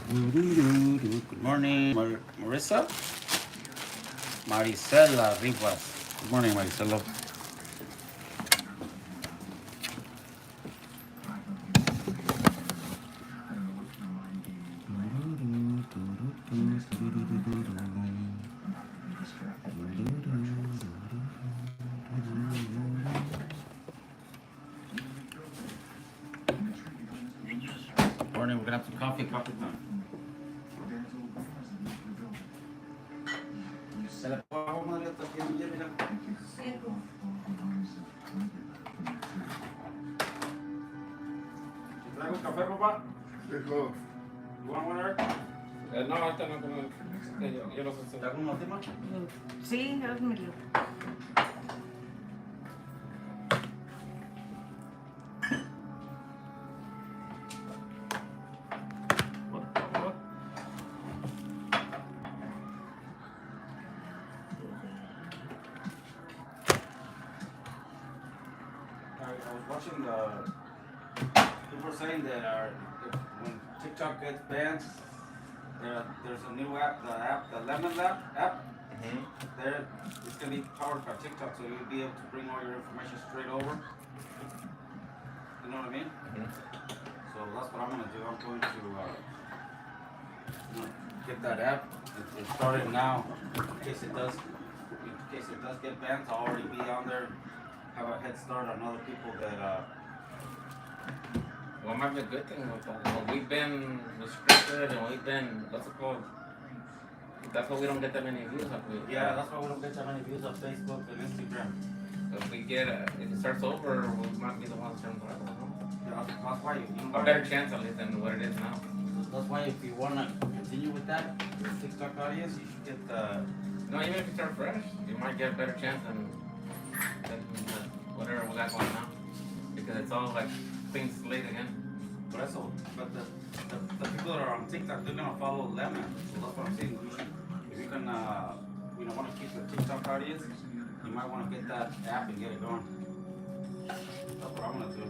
Good morning, Marissa. Maricela Rivas. Good morning, Maricela. Morning, we're gonna have some coffee time. Se la pongo, madre, hasta que no llegue, mira. ¿Traigo un café, papá? Hijo, You want one, Eric? No, ahorita no, como yo los sé. ¿Te hago una última? Sí, házmelo. I was watching people saying that when TikTok gets banned, there's a new app, the Lemon Lab app. There, it's gonna be powered by TikTok, so you'll be able to bring all your information straight over. You know what I mean? So that's what I'm gonna do. I'm going to get that app. It's started now, in case it does get banned. I'll already be on there. Have a head start on other people that. Well, might be a good thing with that. Well, we've been restricted and we've been, what's it called? That's why we don't get that many views. Yeah, that's why we don't get that many views on Facebook and Instagram. If we get, if it starts over, we might be the ones turning forever, no? Yeah, that's why A better chance at least than what it is now. That's why if you wanna continue with that, your TikTok audience, you should get the. No, even if you start fresh, you might get a better chance than whatever we got going now. Because it's all like clean slate again. But the people that are on TikTok, they're gonna follow Lemon. So that's what I'm saying. If you can, want to keep the TikTok audience, you might want to get that app and get it going. That's what I'm gonna do.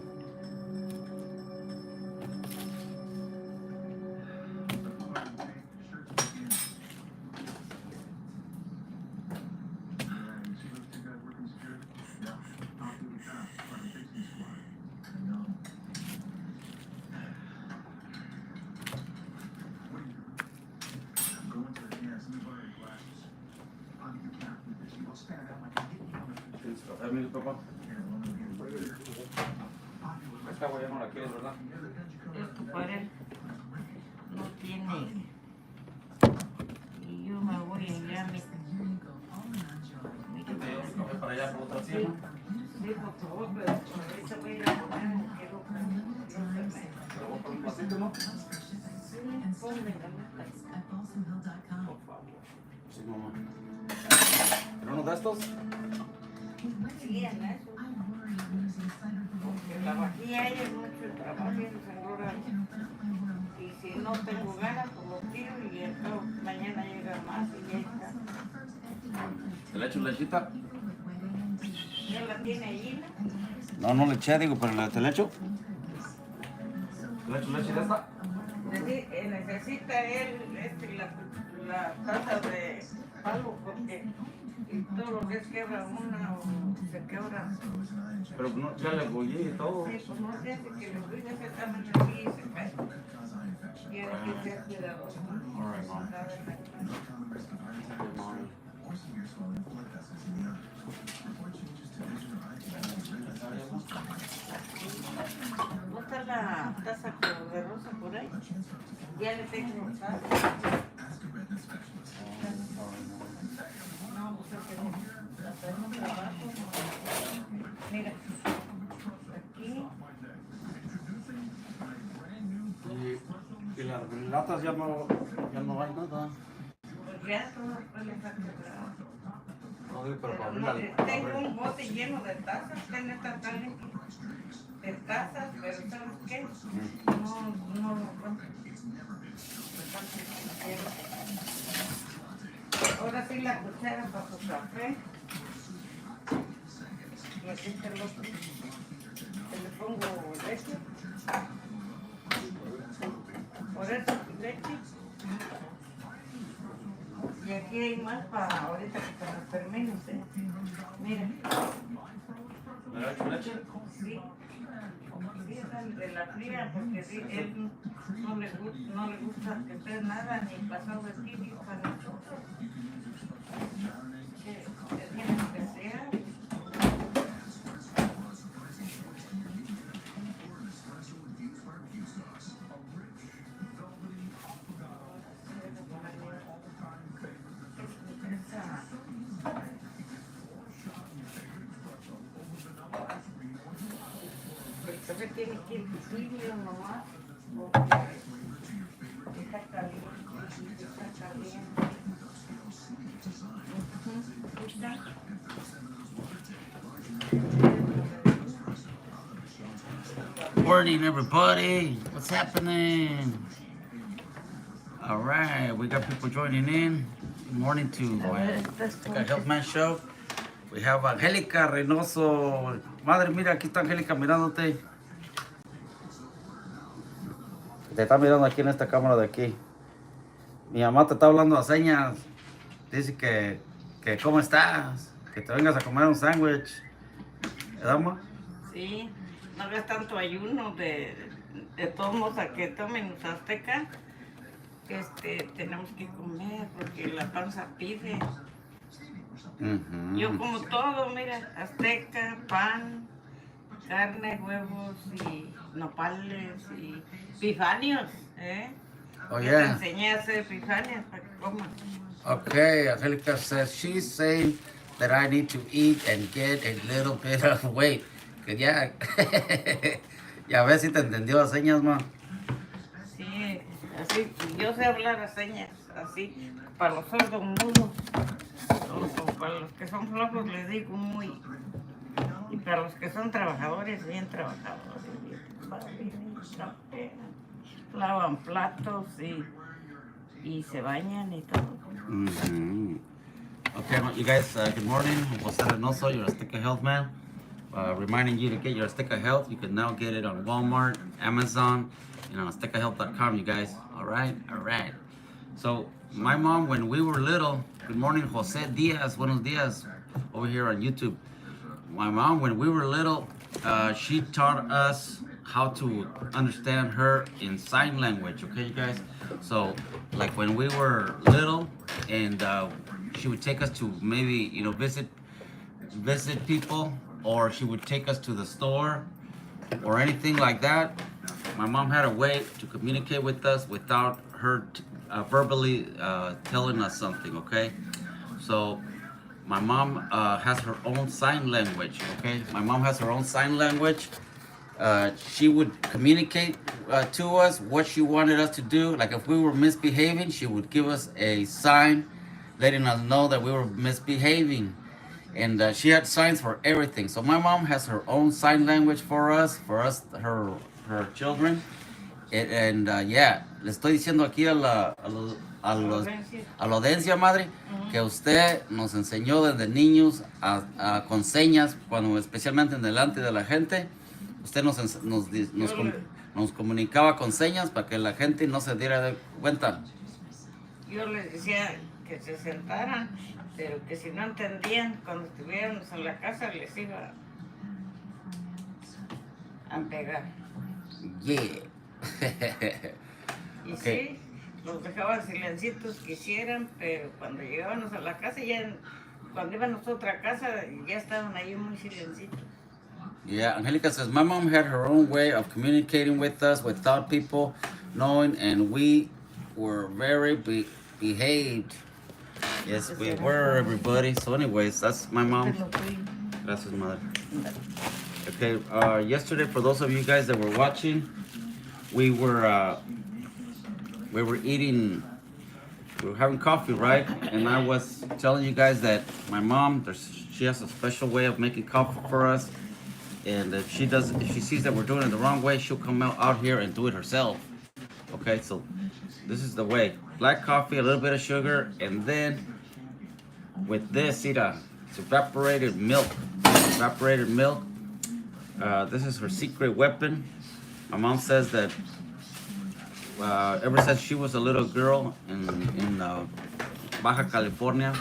Emily, papá. Esta güey ya no la quieres, ¿verdad? Esto para él no tiene. Y yo me voy allá a mi. ¿Te llevo el café para allá por otra silla? Sí, por favor, pero ahorita voy a ir a poner un quiero. ¿Te lo voy a poner un vasito, no? Sí, ponme la Por favor. Sí, mamá. ¿Pero uno de estos? Sí, en eso. Porque la vajilla es mucho trabajo y se enrora. Y si no tengo ganas, pues lo tiro y entonces mañana llega más y ya está. ¿Te le echo lechita? ¿Ya la tiene allí? No le eché, digo, pero ¿te le echo? ¿Te le echo leche de esta? Necesita él la taza de algo porque todos los días quebra una o se quebra. Pero no, ya le gollé y todo. Sí, pues no se hace que los ruidos se están aquí y se cae. Y hay que ser cuidadoso. ¿No está la taza de rosa por ahí? Ya le tengo taza. No, pues la tenemos abajo. Mira, aquí. Y las latas ya no hay nada. Pues ya todo después le está quebrado. No digo, pero para No, abrir tengo un bote lleno de tazas, tiene esta tal de tazas, pero ¿sabes qué? No lo compro. Ahora sí la cuchara para su café. Y aquí está el otro. Le pongo leche. Por eso leche. aquí hay más para ahorita que te los termines, Mira. Sí. Sí, es el de la fría, porque sí, él no le gusta que esté nada, ni pasado de química, ni todo. Que tiene que sea. El café tiene que ir tibio nomás, porque está caliente, está caliente. Morning, everybody. What's happening? All right, we got people joining in. Good morning to Azteca-health Man Show. We have Angélica Reynoso. Madre, mira, aquí está Angélica mirándote. Te está mirando aquí en esta cámara de aquí. Mi mamá te está hablando a señas. Dice que ¿cómo estás? Que te vengas a comer un sándwich. ¿Verdad, ma? Sí, no hagas tanto ayuno de todos modos a que tomen los aztecas. Tenemos que comer porque la panza pide. Yo como todo, mira, azteca, pan, carne, huevos y nopales y pifanios, Oh, Yo yeah. te enseñé a hacer pifanios para que comas. Okay, Angelica says she's saying that I need to eat and get a little bit of weight. Que ya, ya ves si te entendió las señas, ma. Sí, así, yo sé hablar a señas, así, para los sordos mudos, o para los que son flojos les digo muy, y para los que son trabajadores, bien trabajadores, bien, lavan platos y se bañan y todo. Okay, you guys, good morning. Jose Reynoso, your Azteca-health man. Reminding you to get your Azteca-health. You can now get it on Walmart, Amazon, and on Azteca-health.com, you guys. All right. So, my mom, when we were little, good morning, Jose Diaz, buenos dias, over here on YouTube. My mom, when we were little, she taught us how to understand her in sign language, okay, you guys? So, like when we were little, and she would take us to maybe, visit people, or she would take us to the store, or anything like that. My mom had a way to communicate with us without her verbally telling us something, okay? So, my mom has her own sign language, okay? My mom has her own sign language. She would communicate to us what she wanted us to do. Like if we were misbehaving, she would give us a sign letting us know that we were misbehaving. And she had signs for everything. So my mom has her own sign language for us, her children. And yeah, le estoy diciendo aquí a la audiencia, madre, que usted nos enseñó desde niños con señas, cuando especialmente en delante de la gente. Usted nos comunicaba con señas para que la gente no se diera cuenta. Yo les decía que se sentaran, pero que si no entendían, cuando estuviéramos en la casa les iba a pegar. Yeah. Y Okay. sí, los dejaba silencitos que hicieran, pero cuando llegábamos a la casa, cuando íbamos a otra casa, ya estaban ahí muy silencitos. Yeah, Angelica says, my mom had her own way of communicating with us without people knowing, and we were very behaved. Yes, we were, everybody. So anyways, that's my mom. Gracias, madre. Okay, yesterday, for those of you guys that were watching, we were having coffee, right? And I was telling you guys that my mom, she has a special way of making coffee for us. And if she sees that we're doing it the wrong way, she'll come out here and do it herself. Okay, so this is the way. Black coffee, a little bit of sugar, and then with this, it's evaporated milk. This is her secret weapon. My mom says that ever since she was a little girl in Baja California.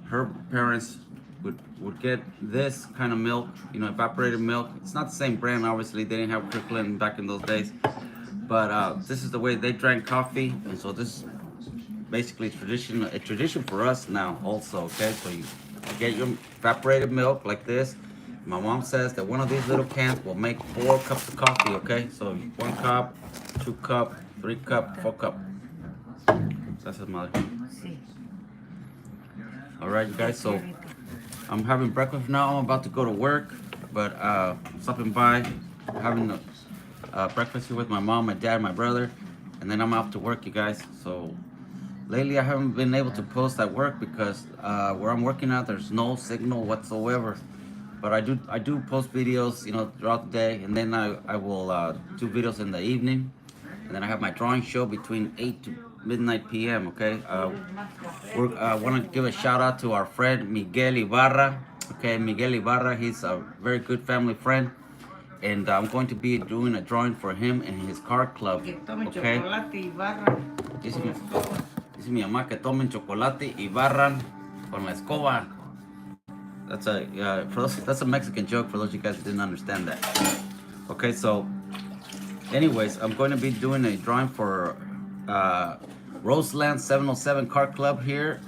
Her parents would get this kind of milk, evaporated milk. It's not the same brand, obviously. They didn't have Kirkland back in those days. But this is the way they drank coffee, and so this is basically a tradition for us now also, okay? So you get your evaporated milk like this. My mom says that one of these little cans will make 4 cups of coffee, okay? So 1 cup, 2 cup, 3 cup, 4 cup. That's his mother. Sí. All right, you guys, so I'm having breakfast now. I'm about to go to work, but stopping by, having breakfast here with my mom, my dad, my brother, and then I'm off to work, you guys. So lately I haven't been able to post at work because where I'm working at, there's no signal whatsoever. But I do post videos, throughout the day, and then I will do videos in the evening, and then I have my drawing show between 8 to midnight p.m. Okay, I want to give a shout out to our friend Miguel Ibarra. Okay, Miguel Ibarra, he's a very good family friend, and I'm going to be doing a drawing for him in his car club. Okay. Dice mi mamá que tomen chocolate y barran con la escoba. That's a Mexican joke for those of you guys who didn't understand that. Okay, so anyways, I'm going to be doing a drawing for Roseland 707 Car Club here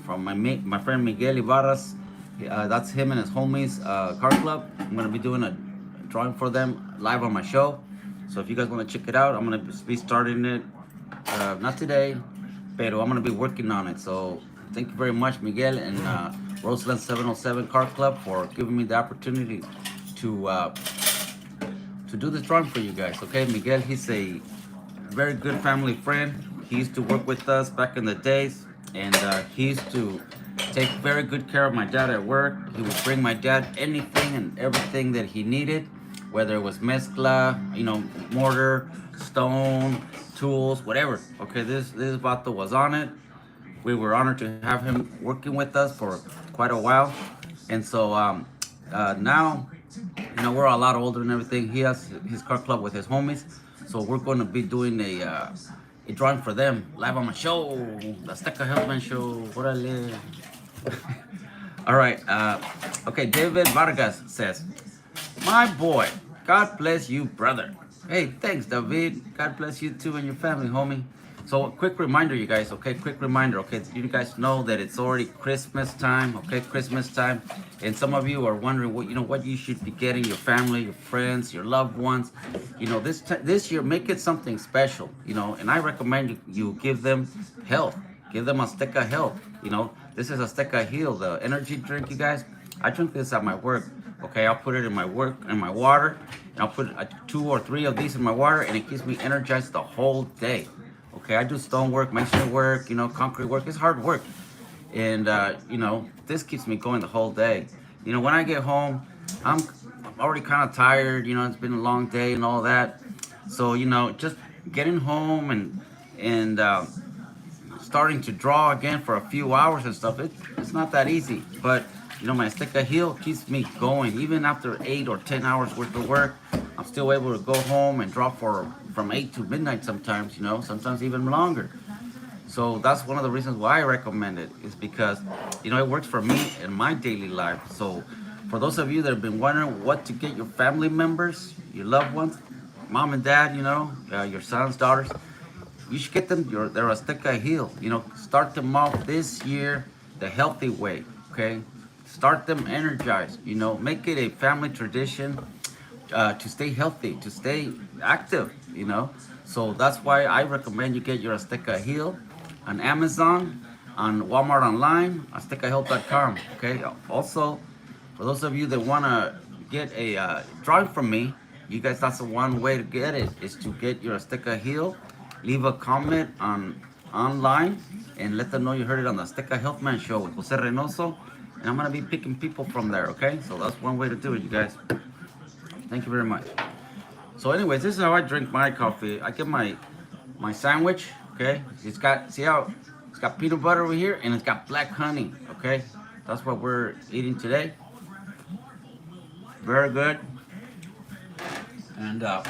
from my friend Miguel Ibarra's. That's him and his homies car club. I'm going to be doing a drawing for them live on my show. So if you guys want to check it out, I'm going to be starting it not today, but I'm going to be working on it. So thank you very much, Miguel and Roseland 707 Car Club, for giving me the opportunity to do this drawing for you guys. Okay, Miguel, he's a very good family friend. He used to work with us back in the days, and he used to take very good care of my dad at work. He would bring my dad anything and everything that he needed, whether it was mezcla, mortar, stone, tools, whatever. Okay, this vato was on it. We were honored to have him working with us for quite a while, and so now, we're a lot older and everything. He has his car club with his homies, so we're going to be doing a drawing for them live on my show, the Azteca-health show. Orale. All right. Okay. David Vargas says, "My boy, God bless you, brother." Hey, thanks, David. God bless you too and your family, homie. So, a quick reminder, you guys. Okay, quick reminder. Okay, you guys know that it's already Christmas time. Okay, Christmas time, and some of you are wondering what you should be getting your family, your friends, your loved ones. This year, make it something special. And I recommend you give them health. Give them Azteca-health. This is Azteca-health, the energy drink, you guys. I drink this at my work. Okay, I'll put it in my water, and I'll put 2 or 3 of these in my water, and it keeps me energized the whole day. Okay, I do stone work, masonry work, concrete work. It's hard work, and this keeps me going the whole day. When I get home, I'm already kind of tired. It's been a long day and all that. So just getting home and starting to draw again for a few hours and stuff. It's not that easy, but my Azteca-health keeps me going. Even after 8 or 10 hours worth of work, I'm still able to go home and draw from 8 to midnight sometimes, sometimes even longer. So that's one of the reasons why I recommend it, is because, it works for me in my daily life. So for those of you that have been wondering what to get your family members, your loved ones, mom and dad, your sons, daughters, you should get them their Azteca-health. Start them off this year the healthy way, okay? Start them energized, make it a family tradition to stay healthy, to stay active, So that's why I recommend you get your Azteca-health on Amazon, on Walmart online, aztecahealth.com, okay? Also, for those of you that want to get a drawing from me, you guys, that's the one way to get it, is to get your Azteca-health. Leave a comment online and let them know you heard it on the Azteca-health Man Show with Jose Reynoso. And I'm going to be picking people from there, okay? So that's one way to do it, you guys. Thank you very much. So anyways, this is how I drink my coffee. I get my sandwich, okay? It's got peanut butter over here, and it's got black honey, okay? That's what we're eating today. Very good. And let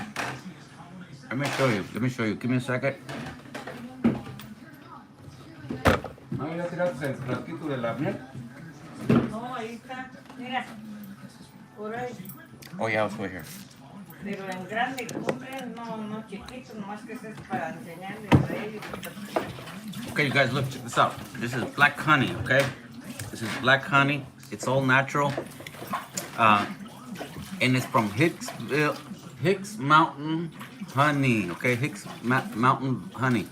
me show you. Give me a second. Oh, yeah. tiraste el platito de la miel? No, ahí está. Mira, por ahí. Oh yeah, I'll here. Pero en grande, compren, no chiquito, nomás que es para enseñarles a ellos. Okay, you guys, look, check this out. This is black honey, okay? This is black honey. It's all natural. And it's from Hicks Mountain Honey, okay? Mountain Honey.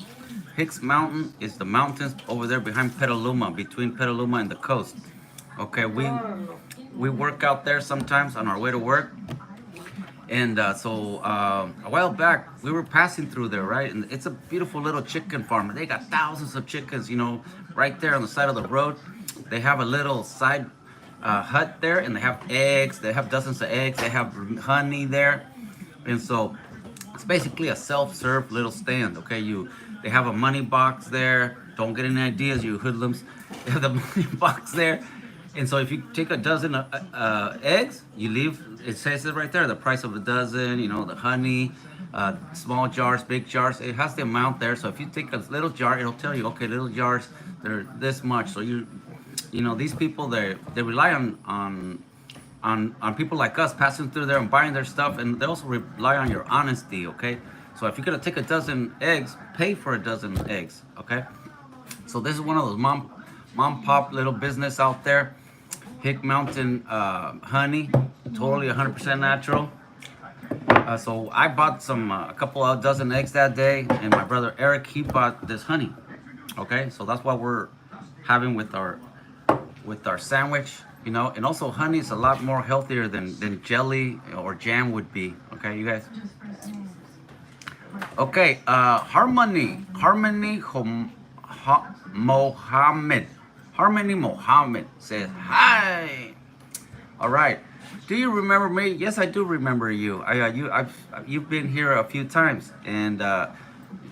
Hicks Mountain is the mountains over there behind Petaluma, between Petaluma and the coast. Okay, we work out there sometimes on our way to work. And so a while back, we were passing through there, right? And it's a beautiful little chicken farm. They got thousands of chickens, you know, right there on the side of the road. They have a little side hut there, and they have eggs. They have dozens of eggs. They have honey there. And so it's basically a self-serve little stand, okay? They have a money box there. Don't get any ideas, you hoodlums. They have the money box there. And so if you take a dozen eggs, you leave, it says it right there, the price of a dozen, you know, the honey, small jars, big jars. It has the amount there. So if you take a little jar, it'll tell you, okay, little jars, they're this much. So you know, these people, they rely on people like us passing through there and buying their stuff, and they also rely on your honesty, okay? So if you're gonna take a dozen eggs, pay for a dozen eggs, okay? So this is one of those mom pop little business out there. Hick Mountain honey, totally 100% natural. So I bought a couple of dozen eggs that day, and my brother Eric, he bought this honey, okay? So that's what we're having with our sandwich, you know. And also honey is a lot more healthier than jelly or jam would be, okay, you guys? Okay, Harmony Mohammed says hi. All right, do you remember me? Yes, I do remember you. You've been here a few times, and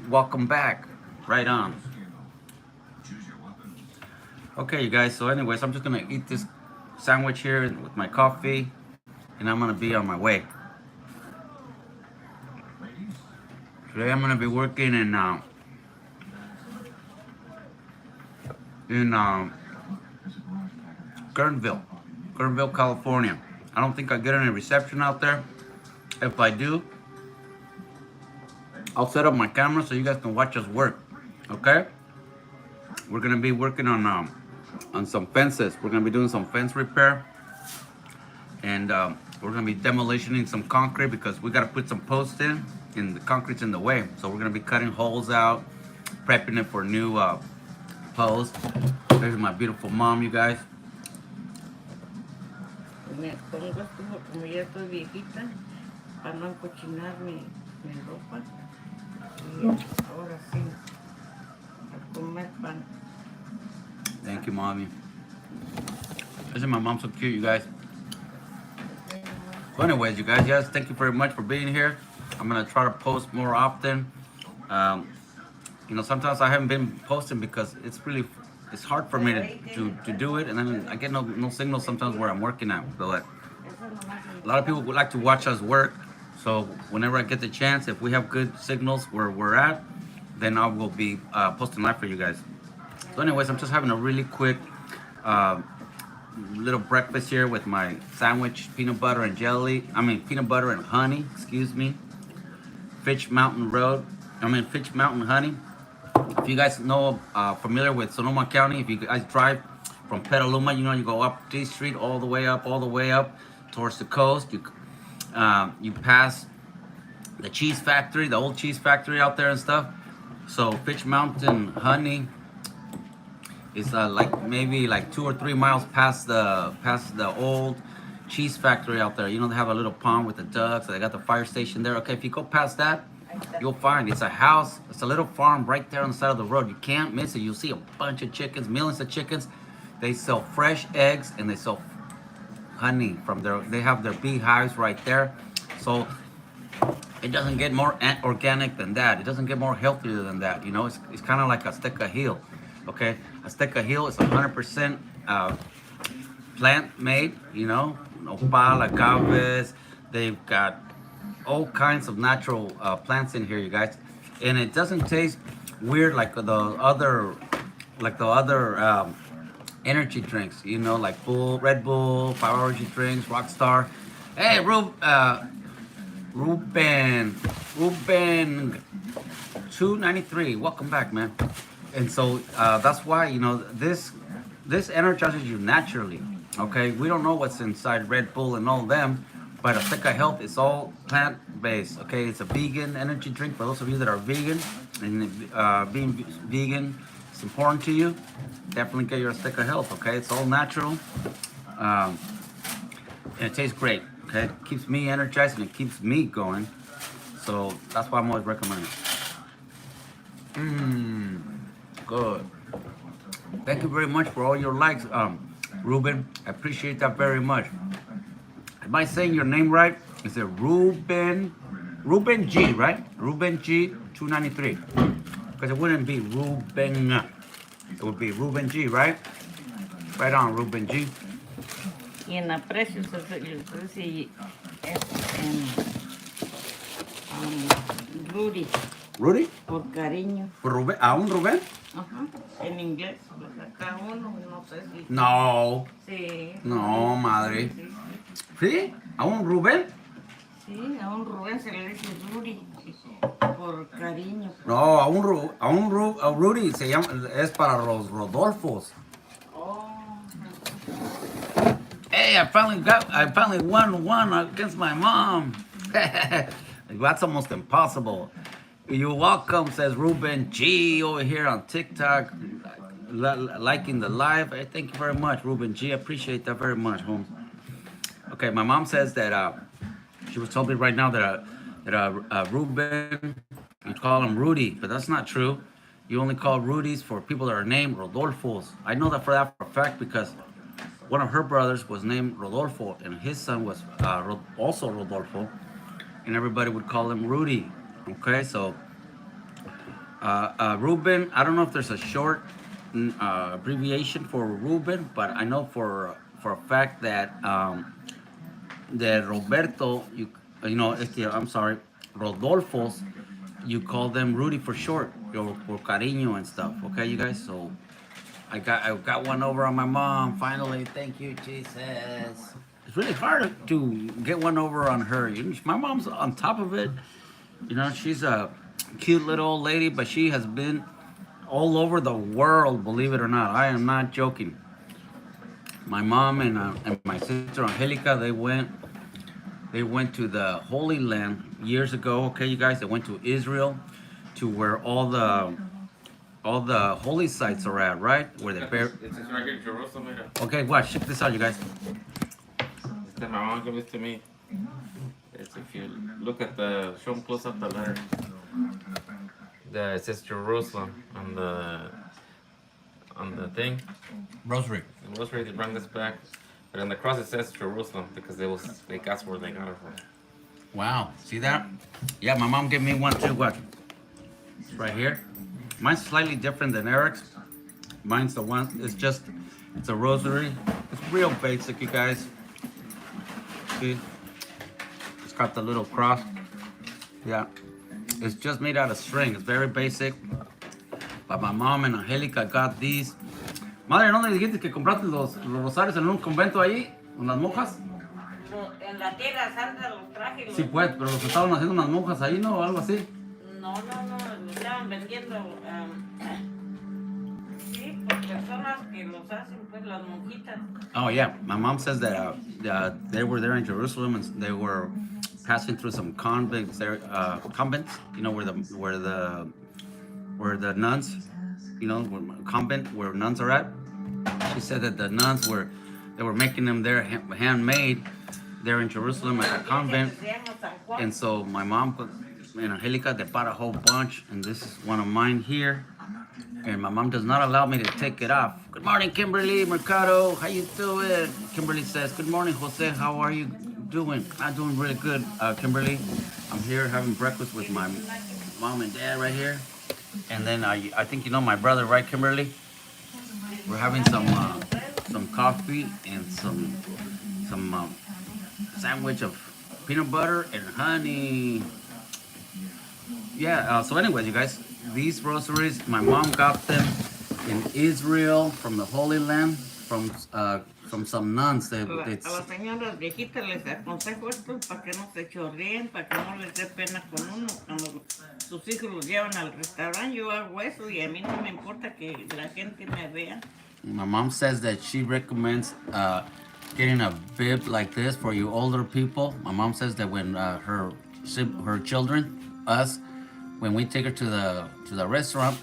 welcome back. Right on. Okay, you guys, so anyways, I'm just gonna eat this sandwich here with my coffee, and I'm gonna be on my way. Today I'm gonna be working in Kernville, California. I don't think I get any reception out there. If I do, I'll set up my camera so you guys can watch us work, okay? We're gonna be working on some fences. We're gonna be doing some fence repair, and we're gonna be demolitioning some concrete because we gotta put some posts in, and the concrete's in the way. So we're gonna be cutting holes out, prepping it for new posts. There's my beautiful mom, you guys. Me pongo estuvo como ya estoy viejita para no encochinar mi ropa. Y ahora sí, a comer pan. Thank you, mommy. Isn't my mom so cute, you guys? So anyways, you guys, yes, thank you very much for being here. I'm gonna try to post more often. You know, sometimes I haven't been posting because it's hard for me to do it, and then I get no signal sometimes where I'm working at. But a lot of people would like to watch us work, so whenever I get the chance, if we have good signals where we're at, then I will be posting live for you guys. So anyways, I'm just having a really quick little breakfast here with my sandwich, peanut butter and honey, excuse me. Fitch Mountain Honey. If you guys know, familiar with Sonoma County, if you guys drive from Petaluma, you know, you go up D Street all the way up towards the coast. You pass the cheese factory, the old cheese factory out there and stuff. So Fitch Mountain Honey is like maybe like 2 or 3 miles past the old cheese factory out there. You know, they have a little pond with the ducks. They got the fire station there. Okay, if you go past that, you'll find it's a house. It's a little farm right there on the side of the road. You can't miss it. You'll see a bunch of chickens, millions of chickens. They sell fresh eggs and they sell honey from they have their beehives right there. So it doesn't get more organic than that. It doesn't get more healthier than that. You know, it's kind of like Azteca-health. Okay, Azteca-health is 100% plant made. You know, nopal, agaves. They've got all kinds of natural plants in here, you guys, and it doesn't taste weird like the other like the other energy drinks, you know, like Red Bull, Power Energy drinks, Rockstar. Hey, Ruben, 293. Welcome back, man. And so that's why this energizes you naturally. Okay, we don't know what's inside Red Bull and all of them, but Azteca-health is all plant-based. Okay, it's a vegan energy drink for those of you that are vegan, and being vegan is important to you. Definitely get your Azteca-health. Okay, it's all natural, um, and it tastes great. Okay, it keeps me energized and it keeps me going. So that's why I'm always recommending. Mmm, good. Thank you very much for all your likes, Ruben. I appreciate that very much. Am I saying your name right? Is it Ruben G, right? Ruben G 293. Because it wouldn't be Ruben. It would be Ruben G, right? Right on, Ruben G. Y en la precios sí, es en Rudy, Rudy? por cariño. ¿Por Rubén? ¿A un Rubén? Ajá, en inglés, pues acá uno, no sé si. No. Sí. No, madre. Sí, ¿Sí? ¿A un Rubén? sí, a un Rubén se le dice Rudy, por cariño. No, a Rudy se llama, es para los Rodolfos. Oh. Hey, I finally won one against my mom. That's almost impossible. You're welcome, says Ruben G over here on TikTok, liking the live. Hey, thank you very much, Ruben G. I appreciate that very much, Holmes. Okay, my mom says that she was telling me right now that Ruben, you call him Rudy, but that's not true. You only call Rudies for people that are named Rodolfos. I know that for a fact because one of her brothers was named Rodolfo, and his son was also Rodolfo, and everybody would call him Rudy. Okay, so Ruben, I don't know if there's a short abbreviation for Ruben, but I know for a fact that that Roberto, I'm sorry, Rodolfo's, you call them Rudy for short, por cariño and stuff. Okay, you guys. So I got one over on my mom finally. Thank you, Jesus. It's really hard to get one over on her. My mom's on top of it. She's a cute little old lady, but she has been all over the world, believe it or not. I am not joking. My mom and my sister Angelica, they went to the Holy Land years ago. Okay, you guys, they went to Israel, to where all the holy sites are at, right? Where they bear. It's right here in Jerusalem. Okay, watch. Check this out, you guys. My mom gave it to me. It's if you look at show them close up the letter. It says Jerusalem on the thing. Rosary. The rosary they bring this back, but on the cross it says Jerusalem because that's where they got it from. Wow, see that? Yeah, my mom gave me one too. Watch. It's right here. Mine's slightly different than Eric's. Mine's the one. It's a rosary. It's real basic, you guys. See? It's got the little cross. Yeah. It's just made out of string. It's very basic. But my mom and Angelica got these. Madre, ¿no le dijiste que compraste los rosarios en un convento ahí? ¿Con las monjas? No, en la Tierra Santa los traje. Sí, pues, pero los estaban haciendo unas monjas ahí, ¿no? O algo así. No, los estaban vendiendo. Sí, por personas que los hacen, pues las monjitas. Oh yeah, my mom says that they were there in Jerusalem and they were passing through some convents, convents, where the nuns, convent where nuns are at. She said that the nuns were making them there handmade there in Jerusalem at a convent. And so my mom and Angelica, they bought a whole bunch, and this is one of mine here. And my mom does not allow me to take it off. Good morning, Kimberly Mercado. How you doing? Kimberly says, good morning, Jose. How are you doing? I'm doing really good, Kimberly. I'm here having breakfast with my mom and dad right here. And then I think you know my brother, right, Kimberly? We're having some coffee and some sandwich of peanut butter and honey. Yeah, so anyways, you guys, these rosaries, my mom got them in Israel, from the Holy Land, from some nuns. A las señoras viejitas les aconsejo esto para que no se chorreen, para que no les dé pena con uno. Cuando sus hijos los llevan al restaurante, yo hago eso y a mí no me importa que la gente me vea. My mom says that she recommends getting a bib like this for you older people. My mom says that when her children, us, when we take her to the restaurant,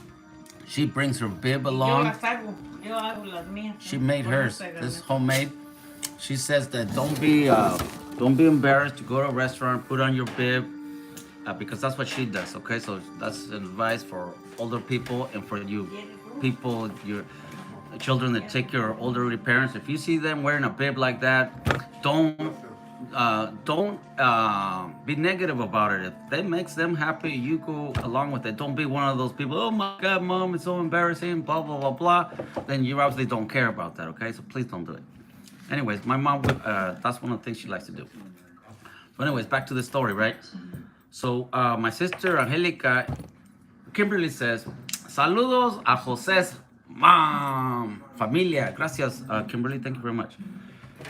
she brings her bib along. Yo hago las mías. She made hers. This is homemade. She says that don't be embarrassed to go to a restaurant, put on your bib, because that's what she does. Okay, so that's advice for older people and for you people, your children that take your older parents. If you see them wearing a bib like that, don't be negative about it. If that makes them happy, you go along with it. Don't be one of those people, oh my God, mom, it's so embarrassing, blah, blah, blah, blah. Then you obviously don't care about that, okay? So please don't do it. Anyways, my mom, that's one of the things she likes to do. So anyways, back to the story, right? So my sister, Angelica, Kimberly says, saludos a José's mom, familia. Gracias, Kimberly, thank you very much.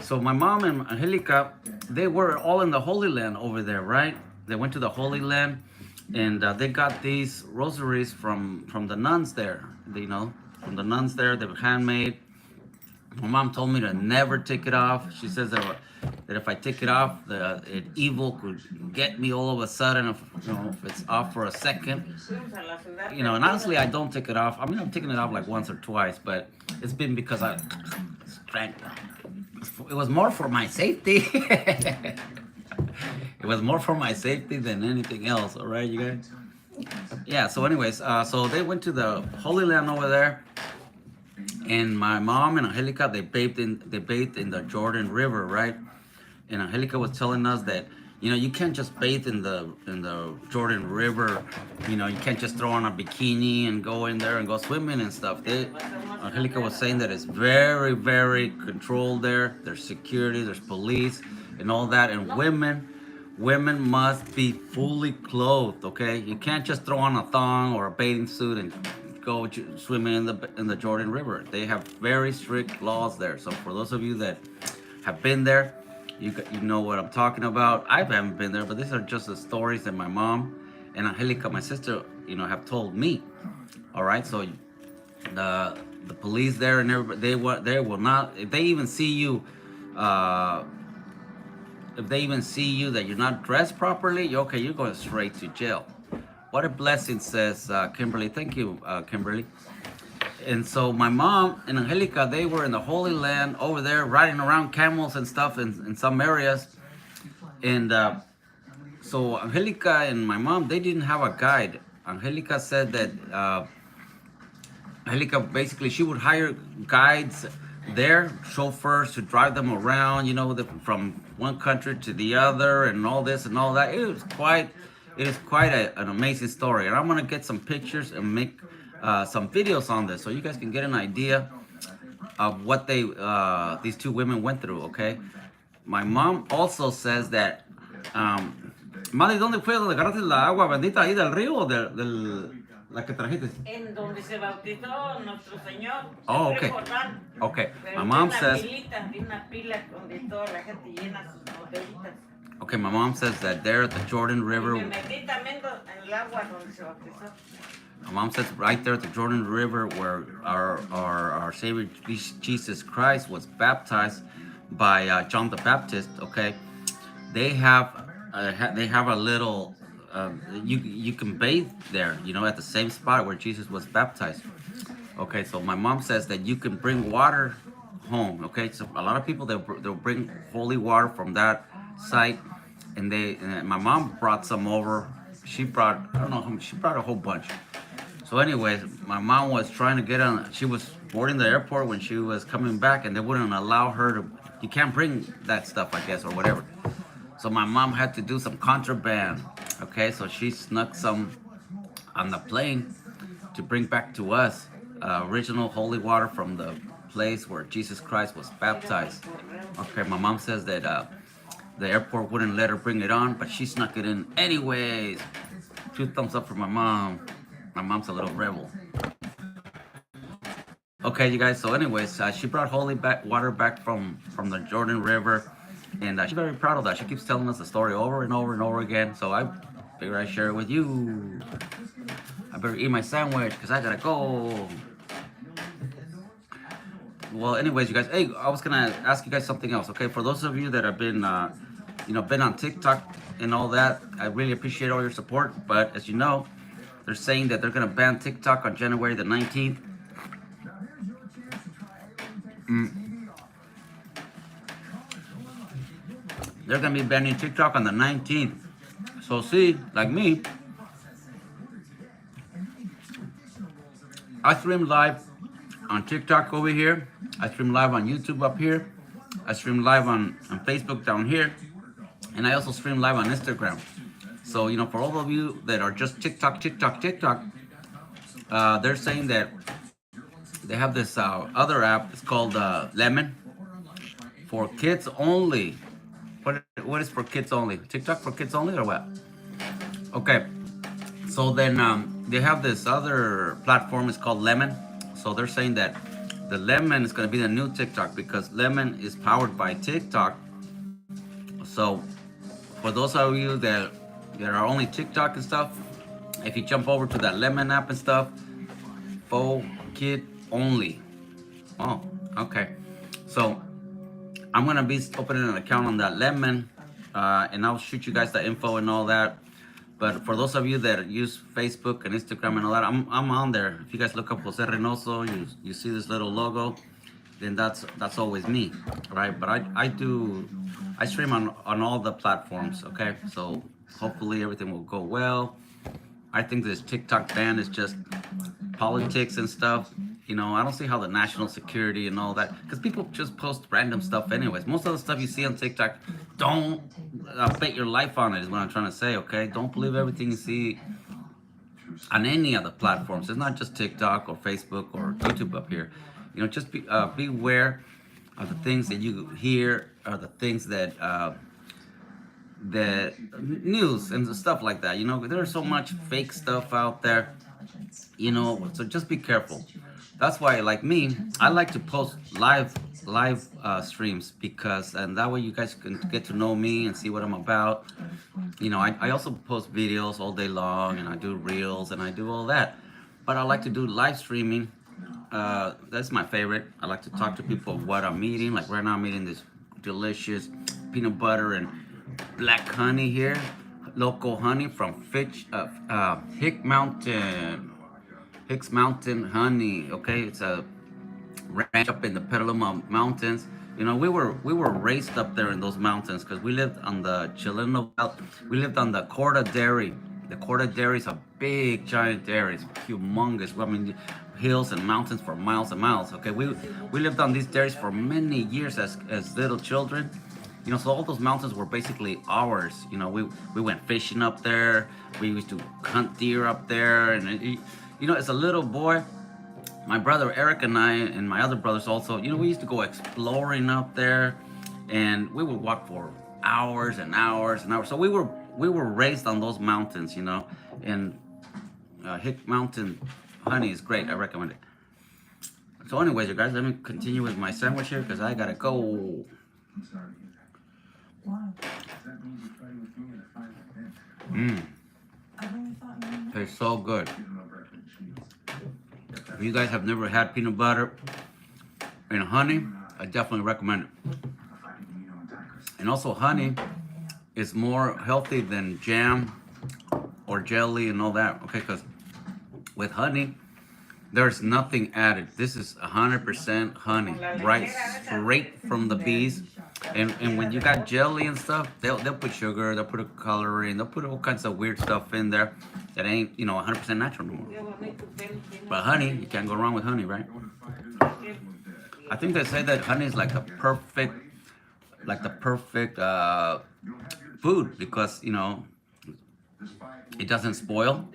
So my mom and Angelica, they were all in the Holy Land over there, right? They went to the Holy Land, and they got these rosaries from the nuns there. From the nuns there, they were handmade. My mom told me to never take it off. She says that if I take it off, evil could get me all of a sudden if it's off for a second. And honestly, I don't take it off. I mean, I'm taking it off like once or twice, but it's been because I drank. It was more for my safety. It was more for my safety than anything else. All right, you guys. Yeah. So, anyways, so they went to the Holy Land over there, and my mom and Angelica they bathed in the Jordan River, right? And Angelica was telling us that you can't just bathe in the Jordan River. You can't just throw on a bikini and go in there and go swimming and stuff. Angelica was saying that it's very, very controlled there. There's security, there's police, and all that. And women must be fully clothed. Okay, you can't just throw on a thong or a bathing suit and go swimming in the Jordan River. They have very strict laws there. So for those of you that have been there, you know what I'm talking about. I haven't been there, but these are just the stories that my mom and Angelica, my sister, have told me. All right, so the police there and everybody, they will not. If they even see you, that you're not dressed properly, you're going straight to jail. What a blessing, says Kimberly. Thank you, Kimberly. And so my mom and Angelica, they were in the Holy Land over there riding around camels and stuff in some areas. And so Angelica and my mom, they didn't have a guide. Angelica said that Angelica, basically, she would hire guides there, chauffeurs to drive them around, from one country to the other and all this and all that. It is quite an amazing story. And I'm going to get some pictures and make some videos on this so you guys can get an idea of what these two women went through, okay? My mom also says that, Madre, ¿dónde fue donde agarraste la agua bendita ahí del río o la que trajiste? En donde se bautizó nuestro Señor. Oh, okay. Okay. My mom says. Una pila donde toda la gente llena sus botellitas. Okay, my mom says that there at the Jordan River. Me metí también en el agua donde se bautizó. My mom says right there at the Jordan River where our Savior Jesus Christ was baptized by John the Baptist. Okay, they have a little. You can bathe there, at the same spot where Jesus was baptized. Okay, so my mom says that you can bring water home. Okay, so a lot of people they'll bring holy water from that site, and my mom brought some over. She brought a whole bunch. So anyways, my mom was trying to get on. She was boarding the airport when she was coming back, and they wouldn't allow her to. You can't bring that stuff, I guess, or whatever. So my mom had to do some contraband. Okay, so she snuck some on the plane to bring back to us original holy water from the place where Jesus Christ was baptized. Okay, my mom says that the airport wouldn't let her bring it on, but she snuck it in anyways. 2 thumbs up for my mom. My mom's a little rebel. Okay, you guys. So, anyways, she brought holy water back from the Jordan River, and she's very proud of that. She keeps telling us the story over and over and over again. So I figured I'd share it with you. I better eat my sandwich because I gotta go. Well, anyways, you guys. Hey, I was gonna ask you guys something else. Okay, for those of you that have been, been on TikTok and all that, I really appreciate all your support. But as you know, they're saying that they're gonna ban TikTok on January the 19th. They're gonna be banning TikTok on the 19th. So see, like me, I stream live on TikTok over here. I stream live on YouTube up here. I stream live on Facebook down here. And I also stream live on Instagram. So, for all of you that are just TikTok, they're saying that they have this other app. It's called Lemon for kids only. What is for kids only? TikTok for kids only or what? Okay. So then they have this other platform. It's called Lemon. So they're saying that the Lemon is going to be the new TikTok because Lemon is powered by TikTok. So for those of you that are only TikTok and stuff, if you jump over to that Lemon app and stuff, for kid only. Oh, okay. So I'm going to be opening an account on that Lemon, and I'll shoot you guys the info and all that. But for those of you that use Facebook and Instagram and all that, I'm on there. If you guys look up Jose Reynoso, you see this little logo, then that's always me, right? But I stream on all the platforms, okay? So hopefully everything will go well. I think this TikTok ban is just politics and stuff. I don't see how the national security and all that, because people just post random stuff anyways. Most of the stuff you see on TikTok, don't bet your life on it, is what I'm trying to say, okay? Don't believe everything you see on any other platforms. It's not just TikTok or Facebook or YouTube up here. Just be aware of the things that you hear, or the things that news and stuff like that. There's so much fake stuff out there. So just be careful. That's why, like me, I like to post live streams, and that way you guys can get to know me and see what I'm about. I also post videos all day long, and I do reels and I do all that. But I like to do live streaming. That's my favorite. I like to talk to people of what I'm eating. Like right now, I'm eating this delicious peanut butter and black honey here, local honey from Hicks Mountain honey. Okay, it's a ranch up in the Petaluma Mountains. We were raised up there in those mountains because we lived on the Chileno Belt. We lived on the Corda Dairy. The Corda Dairy is a big, giant dairy. It's humongous. I mean, hills and mountains for miles and miles. Okay, we lived on these dairies for many years as little children. So all those mountains were basically ours. We went fishing up there. We used to hunt deer up there, and as a little boy, my brother Eric and I, and my other brothers also, we used to go exploring up there, and we would walk for hours and hours and hours. So we were raised on those mountains, and Hick Mountain honey is great. I recommend it. So anyways, you guys, let me continue with my sandwich here because I gotta go. Tastes so good. If you guys have never had peanut butter and honey, I definitely recommend it. And also, honey is more healthy than jam or jelly and all that, okay? Because with honey, there's nothing added. This is 100% honey, right straight from the bees. And when you got jelly and stuff, they'll put sugar, they'll put a coloring, they'll put all kinds of weird stuff in there that ain't 100% natural no more. But honey, you can't go wrong with honey, right? I think they say that honey is like the perfect food because it doesn't spoil,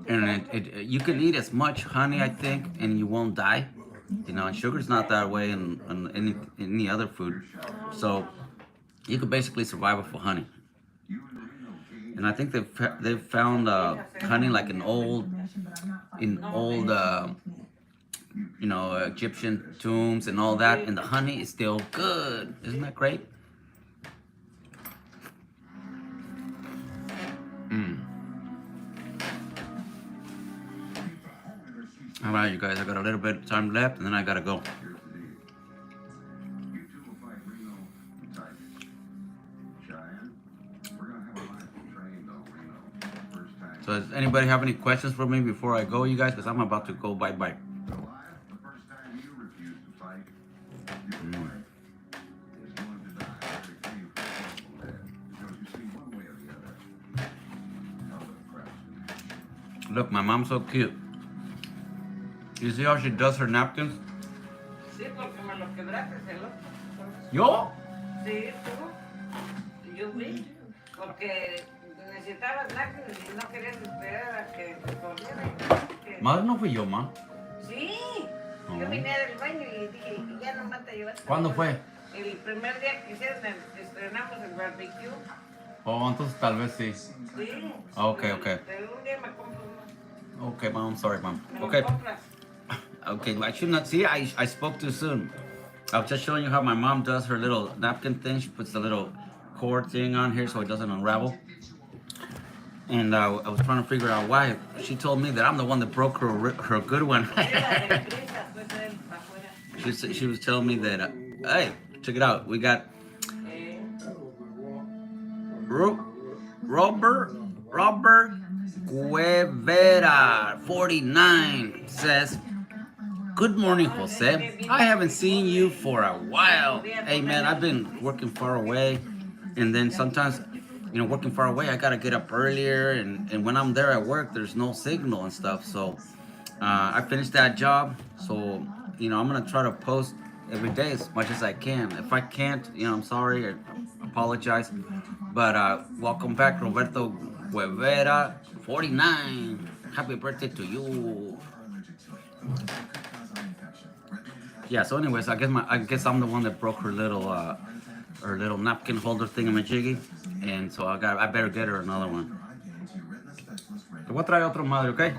and you can eat as much honey, I think, and you won't die. And sugar's not that way in any other food, so you could basically survive off of honey. And I think they've found honey like in old Egyptian tombs and all that, and the honey is still good. Isn't that great? All right, you guys, I got a little bit of time left, and then I gotta go. So does anybody have any questions for me before I go, you guys? Because I'm about to go bye-bye. Look, my mom's so cute. You see how she does her napkins? Sí, porque me lo quebraste el otro. ¿Yo? Sí, tú. Yo vi. Porque necesitabas lágrimas y no querías esperar a que corriera. Madre, no fui yo, ma. Sí. Oh. Yo vine del baño y dije, ya nomás te llevaste. ¿Cuándo fue? El primer día que hicieron, estrenamos el barbecue. Oh, entonces tal vez sí. Sí. Okay, okay. Pero un día me compro uno. Okay, mom, I'm sorry, mom. Me lo Okay. compras. Okay, I should not see. I spoke too soon. I was just showing you how my mom does her little napkin thing. She puts the little cord thing on here so it doesn't unravel. And I was trying to figure out why. She told me that I'm the one that broke her good one. She was telling me that, hey, check it out. We got Robert Guevara 49 says, good morning, Jose. I haven't seen you for a while. Hey, man, I've been working far away. And then sometimes, working far away, I got to get up earlier. And when I'm there at work, there's no signal and stuff. So I finished that job. So, I'm going to try to post every day as much as I can. If I can't, I'm sorry. I apologize. But welcome back, Roberto Guevara 49. Happy birthday to you. Yeah, so anyways, I guess I'm the one that broke her little napkin holder thingamajiggy, and so I better get her another one. Te voy a traer otro, madre, ¿ok?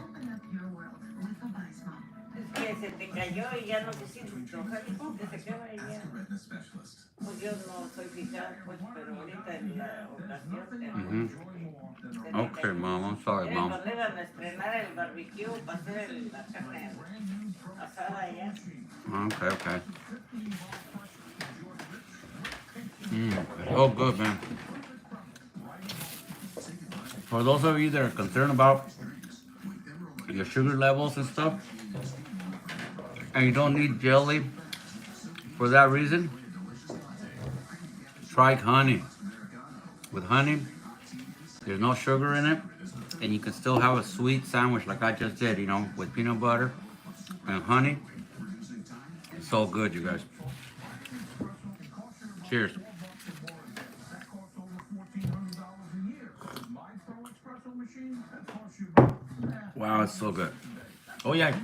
Que se te cayó y ya no quisiste tocar, que se queda y ya. Pues yo no soy fijada, pues, pero ahorita en la ocasión. Okay, mom, I'm sorry, mom. Cuando iban a estrenar el barbecue para hacer la carne asada allá. Okay. Oh, good, man. For those of you that are concerned about your sugar levels and stuff, and you don't need jelly for that reason, try honey. With honey, there's no sugar in it, and you can still have a sweet sandwich like I just did, with peanut butter and honey. It's so good, you guys. Cheers. Wow, it's so good. Oh yeah,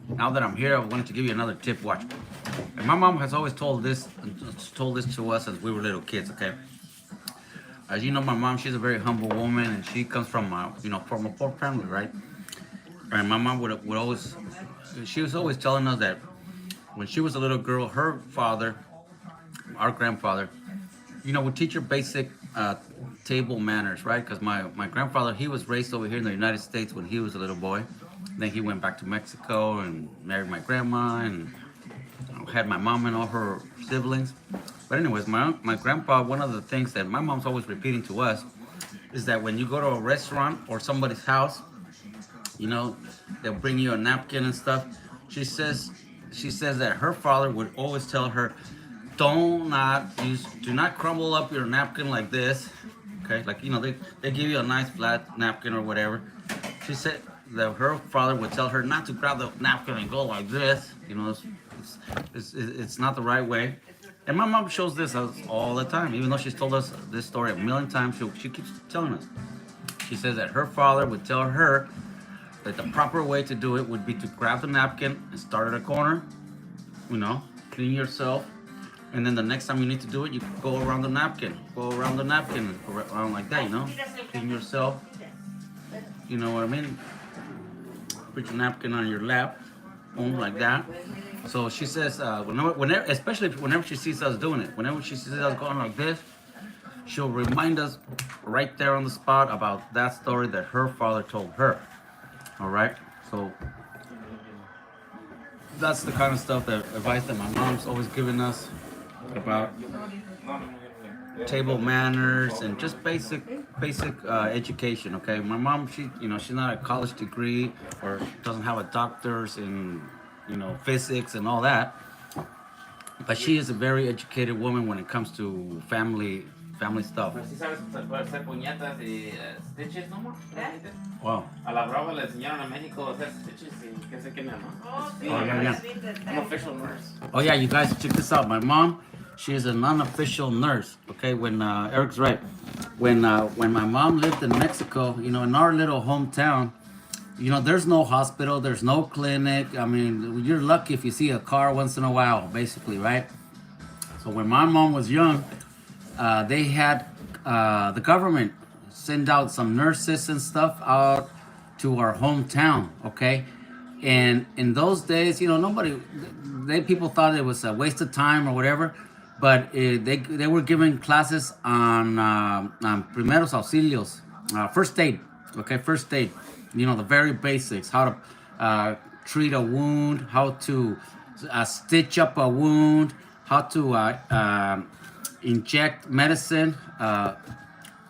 now that I'm here, I wanted to give you another tip. Watch. And my mom has always told this to us as we were little kids, okay? As you know, my mom, she's a very humble woman, and she comes from from a poor family, right? And my mom she was always telling us that when she was a little girl, her father, our grandfather, would teach her basic table manners, right? Because my grandfather, he was raised over here in the United States when he was a little boy. Then he went back to Mexico and married my grandma and had my mom and all her siblings. But anyways, my grandpa, one of the things that my mom's always repeating to us is that when you go to a restaurant or somebody's house, they'll bring you a napkin and stuff. She says that her father would always tell her, do not crumble up your napkin like this. Okay, like they give you a nice flat napkin or whatever. She said that her father would tell her not to grab the napkin and go like this. It's not the right way. And my mom shows this us all the time, even though she's told us this story a million times. She keeps telling us. She says that her father would tell her that the proper way to do it would be to grab the napkin and start at a corner, clean yourself, and then the next time you need to do it, you go around the napkin, and go around like that, clean yourself. You know what I mean? Put your napkin on your lap, like that. So she says, whenever, especially whenever she sees us doing it, whenever she sees us going like this, she'll remind us right there on the spot about that story that her father told her. All right, so that's the kind of stuff, that advice that my mom's always given us about table manners and just basic education. Okay, my mom, she's not a college degree or doesn't have a doctor's in physics and all that, but she is a very educated woman when it comes to family stuff. Pero sí sabes hacer puñetas y stitches, ¿no? Ma? Wow. A la brava le enseñaron a México a hacer stitches y qué sé qué, mi mamá. Oh, sí, yeah. I'm an official nurse. Oh yeah, you guys, check this out. My mom, she is an unofficial nurse. Okay, when Eric's right, when my mom lived in Mexico, in our little hometown, there's no hospital, there's no clinic. I mean, you're lucky if you see a car once in a while, basically, right? So when my mom was young, they had the government send out some nurses and stuff out to our hometown, okay? And in those days, people thought it was a waste of time or whatever, but they were giving classes on primeros auxilios, first aid, okay, first aid. The very basics, how to treat a wound, how to stitch up a wound, how to inject medicine,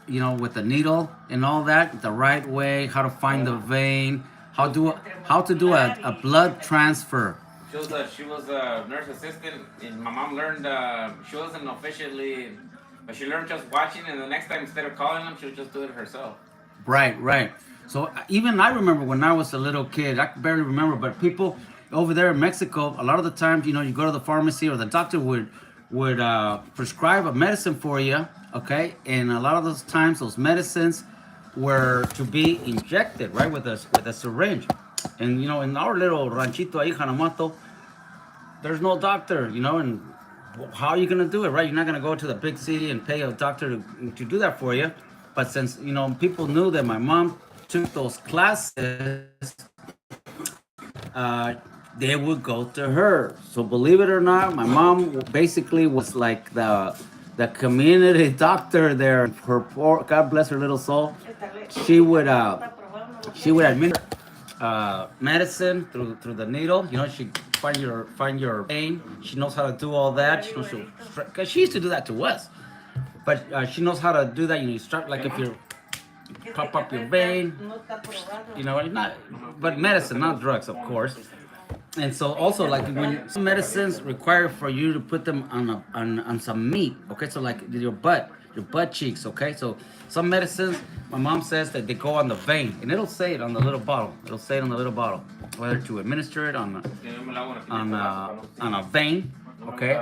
with a needle and all that, the right way, how to find the vein, how to do a blood transfer. She was a nurse assistant, and my mom learned. She wasn't officially, but she learned just watching. And the next time, instead of calling them, she would just do it herself. Right. So even I remember when I was a little kid, I can barely remember, but people over there in Mexico, a lot of the times, you go to the pharmacy or the doctor would prescribe a medicine for you, okay? And a lot of those times, those medicines were to be injected, right, with a syringe. And in our little ranchito ahí, Hanamato, there's no doctor, and how are you gonna do it, right? You're not gonna go to the big city and pay a doctor to do that for you. But since people knew that my mom took those classes, they would go to her. So believe it or not, my mom basically was like the community doctor there. Her poor, God bless her little soul. She would administer medicine through the needle. She find your vein. She knows how to do all that. Because she used to do that to us. But she knows how to do that. You start like if you pop up your vein, but medicine, not drugs, of course. And so also like when some medicines require for you to put them on some meat, okay? So like your butt cheeks, okay? So some medicines, my mom says that they go on the vein, and it'll say it on the little bottle. Whether to administer it on a vein, okay,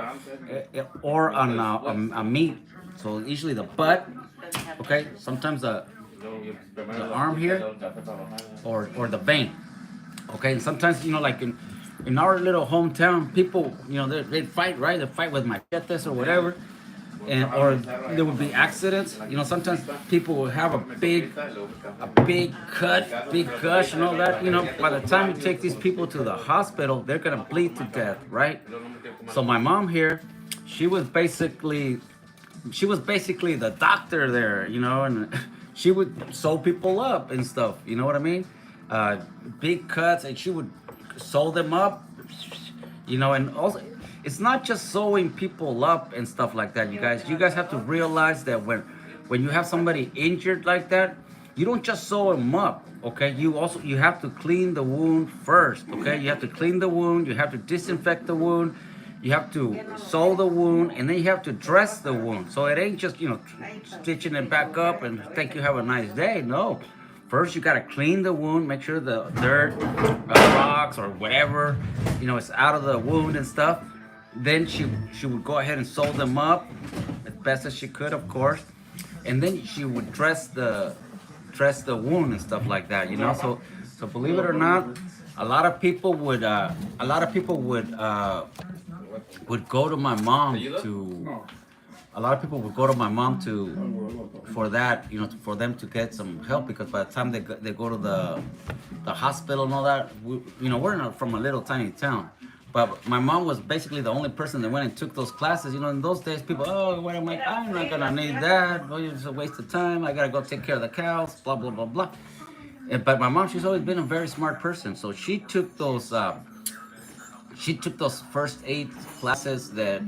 or on a meat. So usually the butt, okay. Sometimes the arm here, or the vein, okay. And sometimes like in our little hometown, people they fight, right? They fight with machetes or whatever, or there would be accidents. Sometimes people will have a big cut, big gush, and all that. By the time you take these people to the hospital, they're gonna bleed to death, right? So my mom here, she was basically the doctor there, and she would sew people up and stuff. You know what I mean? Big cuts, and she would sew them up. And also, it's not just sewing people up and stuff like that. You guys have to realize that when you have somebody injured like that, you don't just sew them up. Okay, you have to clean the wound first. Okay, you have to clean the wound. You have to disinfect the wound. You have to sew the wound, and then you have to dress the wound. So it ain't just, stitching it back up and think you have a nice day. No. First, you got to clean the wound, make sure the dirt, rocks, or whatever, is out of the wound and stuff. Then she would go ahead and sew them up as best as she could, of course. And then she would dress the wound and stuff like that, So believe it or not, a lot of people would go to my mom a lot of people would go to my mom for that, you know, for them to get some help, because by the time they go to the hospital and all that, we're from a little tiny town. But my mom was basically the only person that went and took those classes. You know, in those days, people, oh, what am I? I'm not gonna need that. Oh, it's a waste of time. I gotta go take care of the cows. Blah blah blah blah. But my mom, she's always been a very smart person, so she took those first aid classes that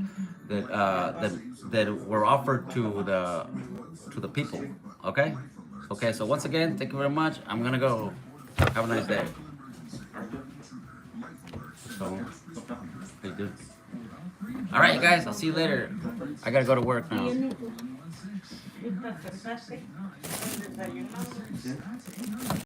were offered to the people. Okay. Okay. So once again, thank you very much. I'm gonna go. Have a nice day. So, they do. All right, you guys. I'll see you later. I gotta go to work now.